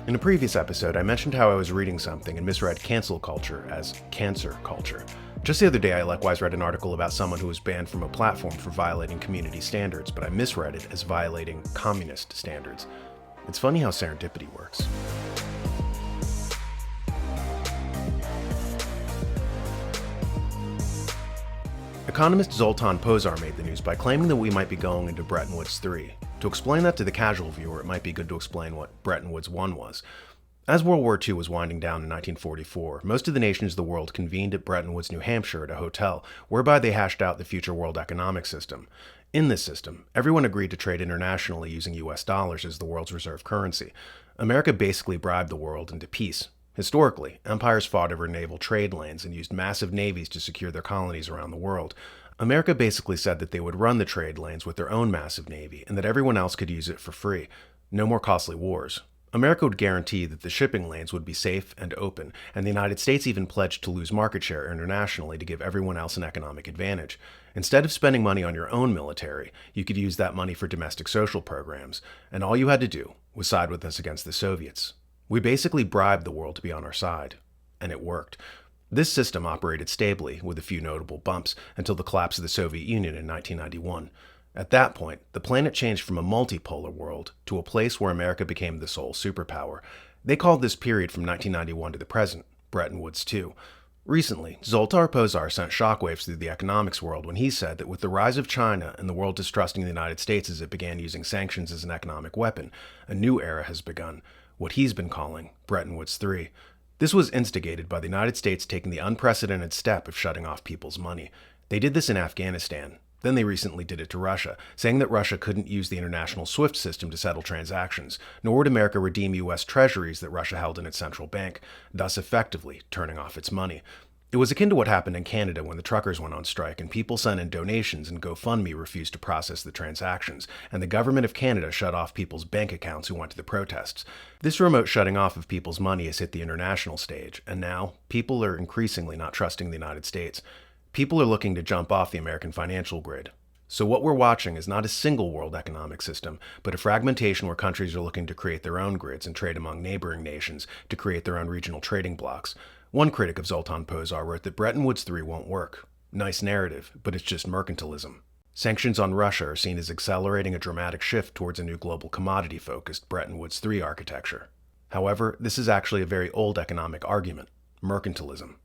In a previous episode, I mentioned how I was reading something and misread cancel culture as cancer culture. Just the other day, I likewise read an article about someone who was banned from a platform for violating community standards, but I misread it as violating communist standards. It's funny how serendipity works. Economist Zoltan Pozsar made the news by claiming that we might be going into Bretton Woods 3. To explain that to the casual viewer, it might be good to explain what Bretton Woods 1 was. As World War II was winding down in 1944, most of the nations of the world convened at Bretton Woods, New Hampshire at a hotel, whereby they hashed out the future world economic system. In this system, everyone agreed to trade internationally using US dollars as the world's reserve currency. America basically bribed the world into peace. Historically, empires fought over naval trade lanes and used massive navies to secure their colonies around the world. America basically said that they would run the trade lanes with their own massive navy and that everyone else could use it for free. No more costly wars. America would guarantee that the shipping lanes would be safe and open, and the United States even pledged to lose market share internationally to give everyone else an economic advantage. Instead of spending money on your own military, you could use that money for domestic social programs, and all you had to do was side with us against the Soviets. We basically bribed the world to be on our side, and it worked. This system operated stably, with a few notable bumps, until the collapse of the Soviet Union in 1991. At that point, the planet changed from a multipolar world to a place where America became the sole superpower. They called this period from 1991 to the present Bretton Woods 2. Recently, Zoltan Pozsar sent shockwaves through the economics world when he said that with the rise of China and the world distrusting the United States as it began using sanctions as an economic weapon, a new era has begun, what he's been calling Bretton Woods 3. This was instigated by the United States taking the unprecedented step of shutting off people's money. They did this in Afghanistan. Then they recently did it to Russia, saying that Russia couldn't use the international SWIFT system to settle transactions, nor would America redeem U.S. treasuries that Russia held in its central bank, thus effectively turning off its money. It was akin to what happened in Canada when the truckers went on strike and people sent in donations and GoFundMe refused to process the transactions, and the government of Canada shut off people's bank accounts who went to the protests. This remote shutting off of people's money has hit the international stage, and now people are increasingly not trusting the United States. People are looking to jump off the American financial grid. So what we're watching is not a single world economic system, but a fragmentation where countries are looking to create their own grids and trade among neighboring nations to create their own regional trading blocks. One critic of Zoltan Pozsar wrote that Bretton Woods 3 won't work. Nice narrative, but it's just mercantilism. Sanctions on Russia are seen as accelerating a dramatic shift towards a new global commodity-focused Bretton Woods 3 architecture. However, this is actually a very old economic argument, mercantilism.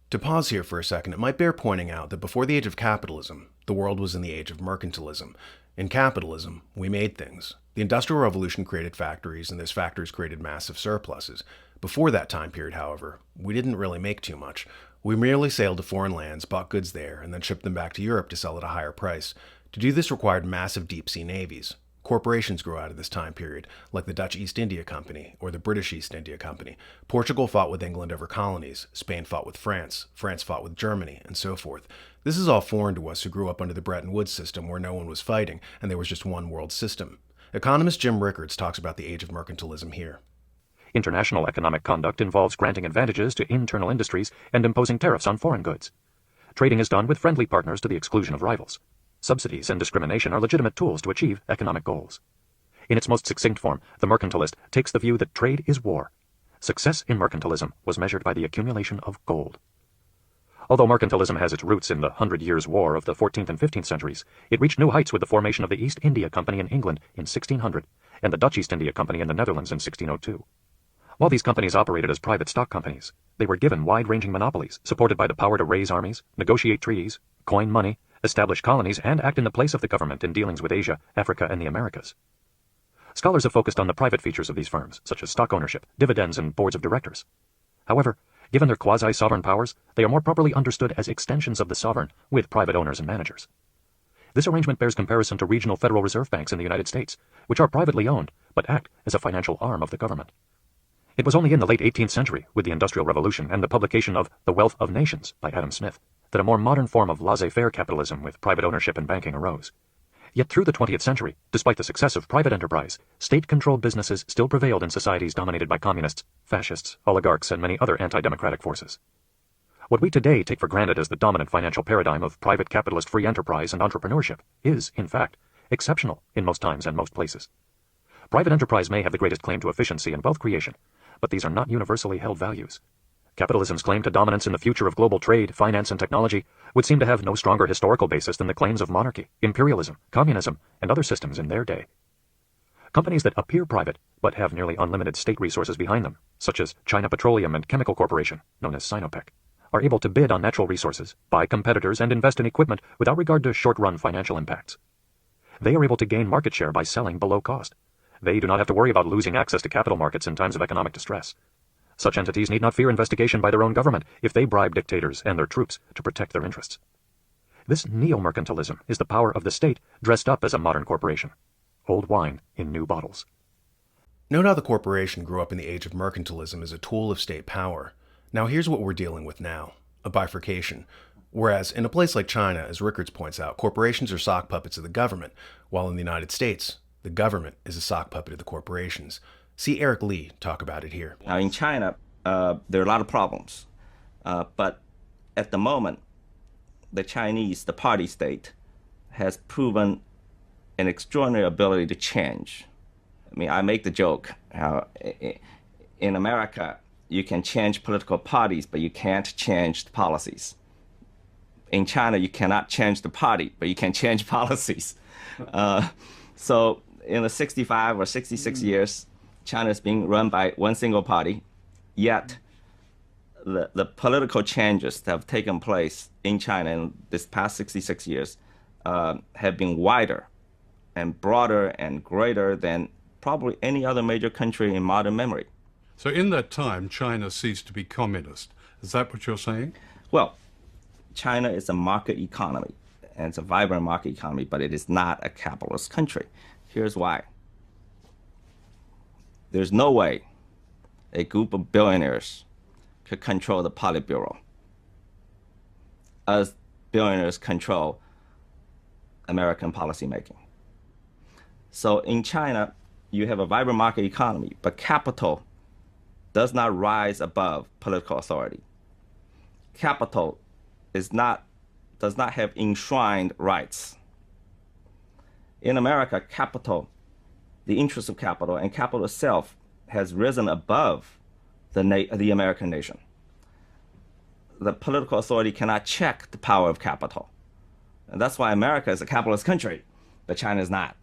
To pause here for a second, it might bear pointing out that before the age of capitalism, the world was in the age of mercantilism. In capitalism, we made things. The Industrial Revolution created factories, and those factories created massive surpluses. Before that time period, however, we didn't really make too much. We merely sailed to foreign lands, bought goods there, and then shipped them back to Europe to sell at a higher price. To do this required massive deep-sea navies. Corporations grew out of this time period, like the Dutch East India Company or the British East India Company. Portugal fought with England over colonies, Spain fought with France, France fought with Germany, and so forth. This is all foreign to us who grew up under the Bretton Woods system where no one was fighting, and there was just one world system. Economist Jim Rickards talks about the age of mercantilism here. International economic conduct involves granting advantages to internal industries and imposing tariffs on foreign goods. Trading is done with friendly partners to the exclusion of rivals. Subsidies and discrimination are legitimate tools to achieve economic goals. In its most succinct form, the mercantilist takes the view that trade is war. Success in mercantilism was measured by the accumulation of gold. Although mercantilism has its roots in the 100 Years' War of the 14th and 15th centuries, it reached new heights with the formation of the East India Company in England in 1600 and the Dutch East India Company in the Netherlands in 1602. While these companies operated as private stock companies, they were given wide-ranging monopolies supported by the power to raise armies, negotiate treaties, coin money, establish colonies, and act in the place of the government in dealings with Asia, Africa, and the Americas. Scholars have focused on the private features of these firms, such as stock ownership, dividends, and boards of directors. However, given their quasi-sovereign powers, they are more properly understood as extensions of the sovereign, with private owners and managers. This arrangement bears comparison to regional Federal Reserve banks in the United States, which are privately owned, but act as a financial arm of the government. It was only in the late 18th century, with the Industrial Revolution and the publication of The Wealth of Nations by Adam Smith, that a more modern form of laissez-faire capitalism with private ownership and banking arose. Yet through the 20th century, despite the success of private enterprise, state-controlled businesses still prevailed in societies dominated by communists, fascists, oligarchs, and many other anti-democratic forces. What we today take for granted as the dominant financial paradigm of private capitalist free enterprise and entrepreneurship is, in fact, exceptional in most times and most places. Private enterprise may have the greatest claim to efficiency and wealth creation, but these are not universally held values. Capitalism's claim to dominance in the future of global trade, finance, and technology would seem to have no stronger historical basis than the claims of monarchy, imperialism, communism, and other systems in their day. Companies that appear private, but have nearly unlimited state resources behind them, such as China Petroleum and Chemical Corporation, known as Sinopec, are able to bid on natural resources, buy competitors, and invest in equipment without regard to short-run financial impacts. They are able to gain market share by selling below cost. They do not have to worry about losing access to capital markets in times of economic distress. Such entities need not fear investigation by their own government if they bribe dictators and their troops to protect their interests. This neo-mercantilism is the power of the state dressed up as a modern corporation. Old wine in new bottles. Note how the corporation grew up in the age of mercantilism as a tool of state power. Now here's what we're dealing with now, a bifurcation. Whereas in a place like China, as Rickards points out, corporations are sock puppets of the government, while in the United States, the government is a sock puppet of the corporations. See Eric Lee talk about it here. Now in China, there are a lot of problems, but at the moment, the Chinese, the party state, has proven an extraordinary ability to change. I mean, I make the joke how in America, you can change political parties, but you can't change the policies. In China, you cannot change the party, but you can change policies. So in the 65 or 66 years, China is being run by one single party, yet the political changes that have taken place in China in this past 66 years have been wider and broader and greater than probably any other major country in modern memory. So in that time, China ceased to be communist. Is that what you're saying? Well, China is a market economy, and it's a vibrant market economy, but it is not a capitalist country. Here's why. There's no way a group of billionaires could control the Politburo as billionaires control American policymaking. So in China, you have a vibrant market economy, but capital does not rise above political authority. Capital does not have enshrined rights. In America, capital, the interest of capital and capital itself has risen above the American nation. The political authority cannot check the power of capital. And that's why America is a capitalist country, but China is not.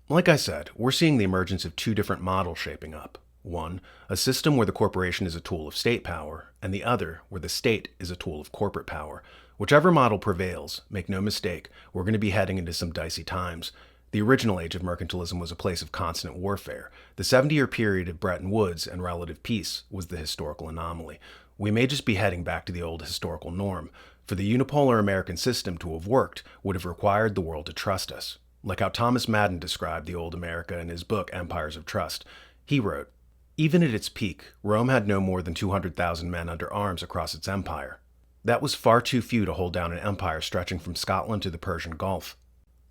Like I said, we're seeing the emergence of two different models shaping up. One, a system where the corporation is a tool of state power, and the other, where the state is a tool of corporate power. Whichever model prevails, make no mistake, we're going to be heading into some dicey times. The original Age of Mercantilism was a place of constant warfare. The 70-year period of Bretton Woods and relative peace was the historical anomaly. We may just be heading back to the old historical norm. For the unipolar American system to have worked would have required the world to trust us. Like how Thomas Madden described the old America in his book Empires of Trust. He wrote, "Even at its peak, Rome had no more than 200,000 men under arms across its empire. That was far too few to hold down an empire stretching from Scotland to the Persian Gulf.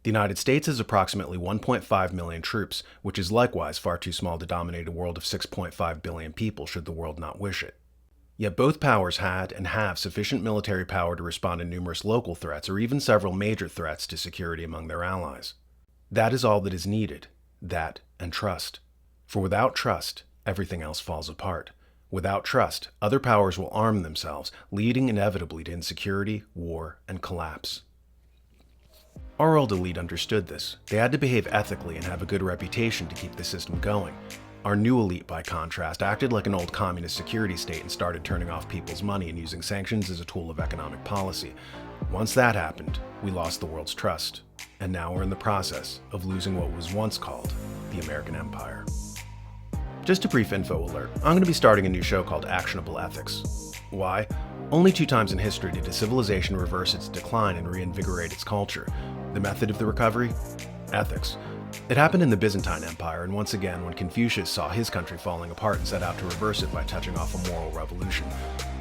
The United States has approximately 1.5 million troops, which is likewise far too small to dominate a world of 6.5 billion people should the world not wish it. Yet both powers had and have sufficient military power to respond to numerous local threats or even several major threats to security among their allies. That is all that is needed, that and trust. For without trust, everything else falls apart. Without trust, other powers will arm themselves, leading inevitably to insecurity, war, and collapse." Our old elite understood this. They had to behave ethically and have a good reputation to keep the system going. Our new elite, by contrast, acted like an old communist security state and started turning off people's money and using sanctions as a tool of economic policy. Once that happened, we lost the world's trust. And now we're in the process of losing what was once called the American Empire. Just a brief info alert, I'm going to be starting a new show called Actionable Ethics. Why? Only 2 times in history did a civilization reverse its decline and reinvigorate its culture. The method of the recovery? Ethics. It happened in the Byzantine Empire, and once again when Confucius saw his country falling apart and set out to reverse it by touching off a moral revolution.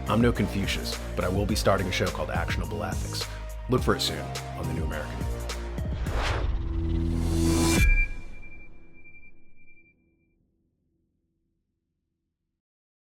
I'm no Confucius, but I will be starting a show called Actionable Ethics. Look for it soon on The New American.